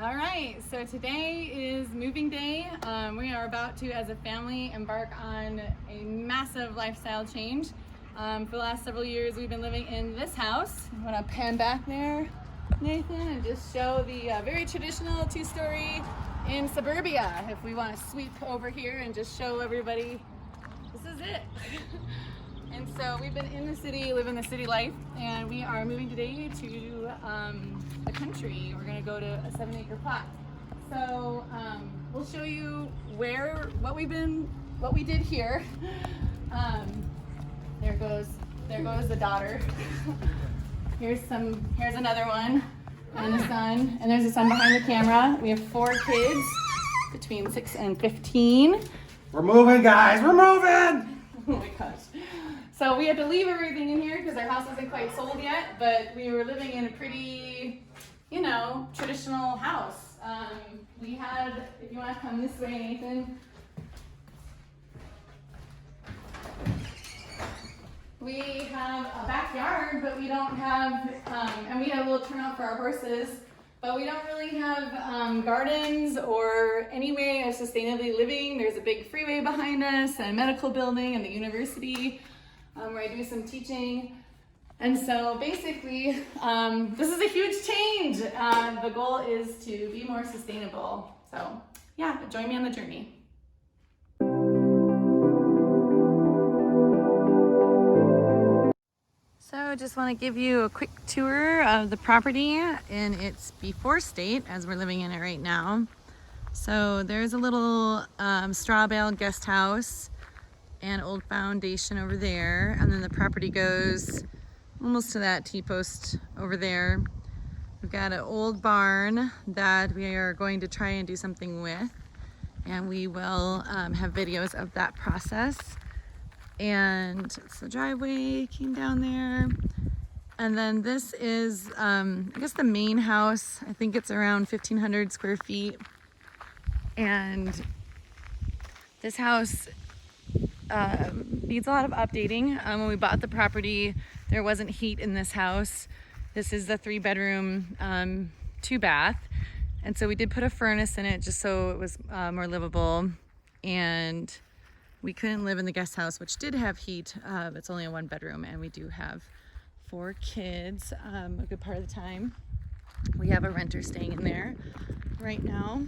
All right, so today is moving day. We are about to, as a family, embark on a massive lifestyle change. For the last several years, we've been living in this house. I'm gonna pan back there, Nathan, and just show the very traditional two-story in suburbia. If we want to sweep over here and just show everybody, this is it. And so we've been in the city, living the city life, and we are moving today to the country. We're gonna go to a 7-acre plot. So we'll show you what we did here. There goes the daughter. Here's another one, and the son, and there's the son behind the camera. We have 4 kids between 6 and 15. We're moving, guys, we're moving! Oh my gosh. So we had to leave everything in here because our house isn't quite sold yet, but we were living in a pretty, traditional house. We had, if you want to come this way, Nathan, we have a backyard, but we don't have, and we have a little turnout for our horses, but we don't really have gardens or any way of sustainably living. There's a big freeway behind us, and a medical building, and the university. Where I do some teaching. And so basically, this is a huge change. The goal is to be more sustainable. So yeah, join me on the journey. So just want to give you a quick tour of the property in its before state as we're living in it right now. So there's a little straw bale guest house and old foundation over there, and then the property goes almost to that T-post over there. We've got an old barn that we are going to try and do something with, and we will have videos of that process. And it's the driveway came down there, and then this is I guess the main house. I think it's around 1,500 square feet, and this house needs a lot of updating. When we bought the property, there wasn't heat in this house. This is the 3-bedroom, 2-bath. And so we did put a furnace in it just so it was more livable. And we couldn't live in the guest house, which did have heat. It's only a 1-bedroom, and we do have 4 kids a good part of the time. We have a renter staying in there right now.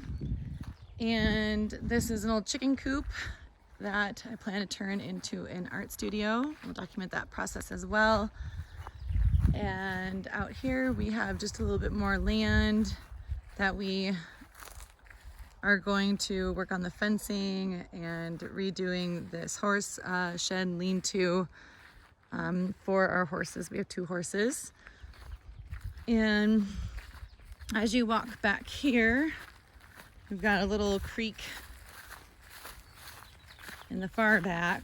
And this is an old chicken coop that I plan to turn into an art studio. We'll document that process as well. And out here we have just a little bit more land that we are going to work on the fencing and redoing this horse shed lean-to for our horses. We have 2 horses. And as you walk back here, we've got a little creek in the far back.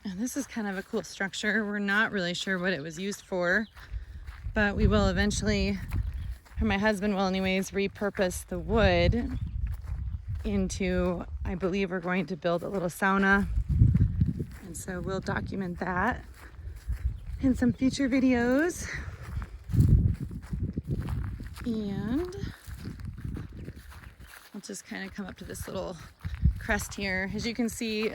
And this is kind of a cool structure. We're not really sure what it was used for, but we will eventually, or my husband will anyways, repurpose the wood into, I believe we're going to build a little sauna. And so we'll document that in some future videos. And I'll just kind of come up to this little crest here. As you can see,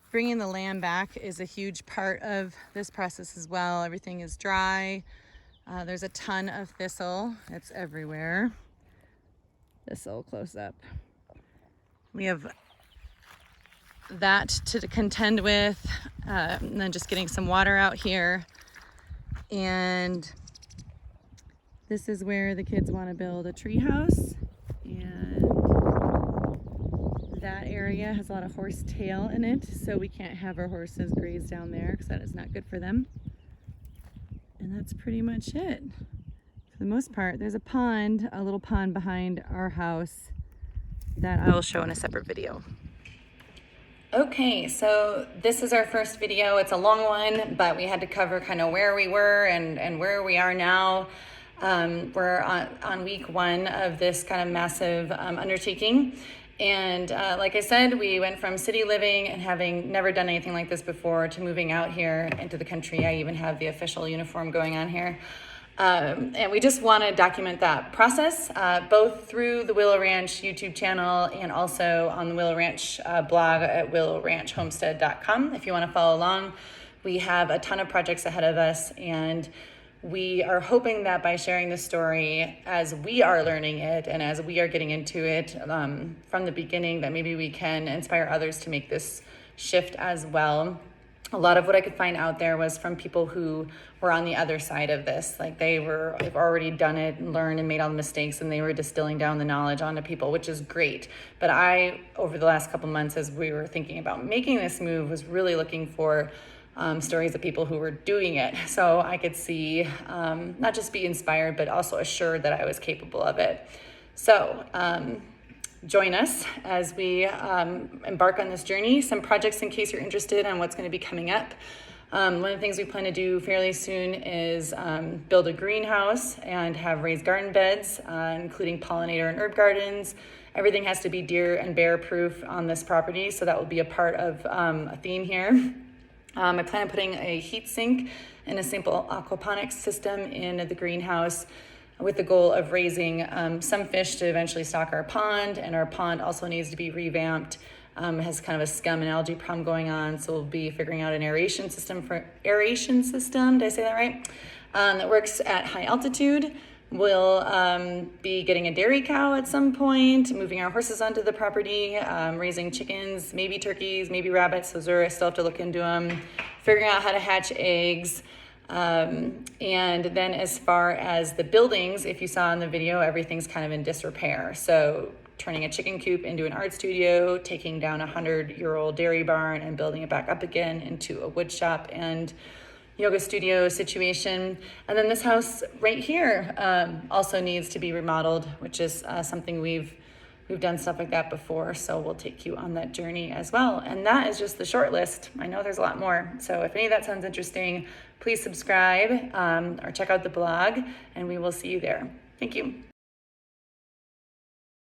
bringing the land back is a huge part of this process as well. Everything is dry. There's a ton of thistle. It's everywhere. Thistle close up. We have that to contend with, and then just getting some water out here. And this is where the kids want to build a tree house. And that area has a lot of horsetail in it, so we can't have our horses graze down there because that is not good for them. And that's pretty much it. For the most part, there's a pond, a little pond behind our house that I will show in a separate video. Okay, so this is our first video. It's a long one, but we had to cover kind of where we were and where we are now. We're on week 1 of this kind of massive undertaking. And like I said, we went from city living and having never done anything like this before to moving out here into the country. I even have the official uniform going on here. And we just want to document that process, both through the Willow Ranch YouTube channel and also on the Willow Ranch blog at willowranchhomestead.com. If you want to follow along, we have a ton of projects ahead of us, and we are hoping that by sharing the story as we are learning it and as we are getting into it from the beginning, that maybe we can inspire others to make this shift as well. A lot of what I could find out there was from people who were on the other side of this. Like they've already done it and learned and made all the mistakes, and they were distilling down the knowledge onto people, which is great. But I, over the last couple months, as we were thinking about making this move, was really looking for stories of people who were doing it. So I could see, not just be inspired, but also assured that I was capable of it. So, join us as we embark on this journey. Some projects in case you're interested on what's going to be coming up. One of the things we plan to do fairly soon is build a greenhouse and have raised garden beds, including pollinator and herb gardens. Everything has to be deer and bear proof on this property, so that will be a part of a theme here. I plan on putting a heat sink and a simple aquaponics system in the greenhouse, with the goal of raising some fish to eventually stock our pond. And our pond also needs to be revamped. It has kind of a scum and algae problem going on, so we'll be figuring out an aeration system. Did I say that right? That works at high altitude. We'll be getting a dairy cow at some point, moving our horses onto the property, raising chickens, maybe turkeys, maybe rabbits. Those I still have to look into them. Figuring out how to hatch eggs. And then as far as the buildings, if you saw in the video, everything's kind of in disrepair. So turning a chicken coop into an art studio, taking down a 100-year-old dairy barn and building it back up again into a wood shop and yoga studio situation. And then this house right here also needs to be remodeled, which is something we've done stuff like that before, so we'll take you on that journey as well. And that is just the short list. I know there's a lot more. So if any of that sounds interesting, please subscribe or check out the blog, and we will see you there. Thank you.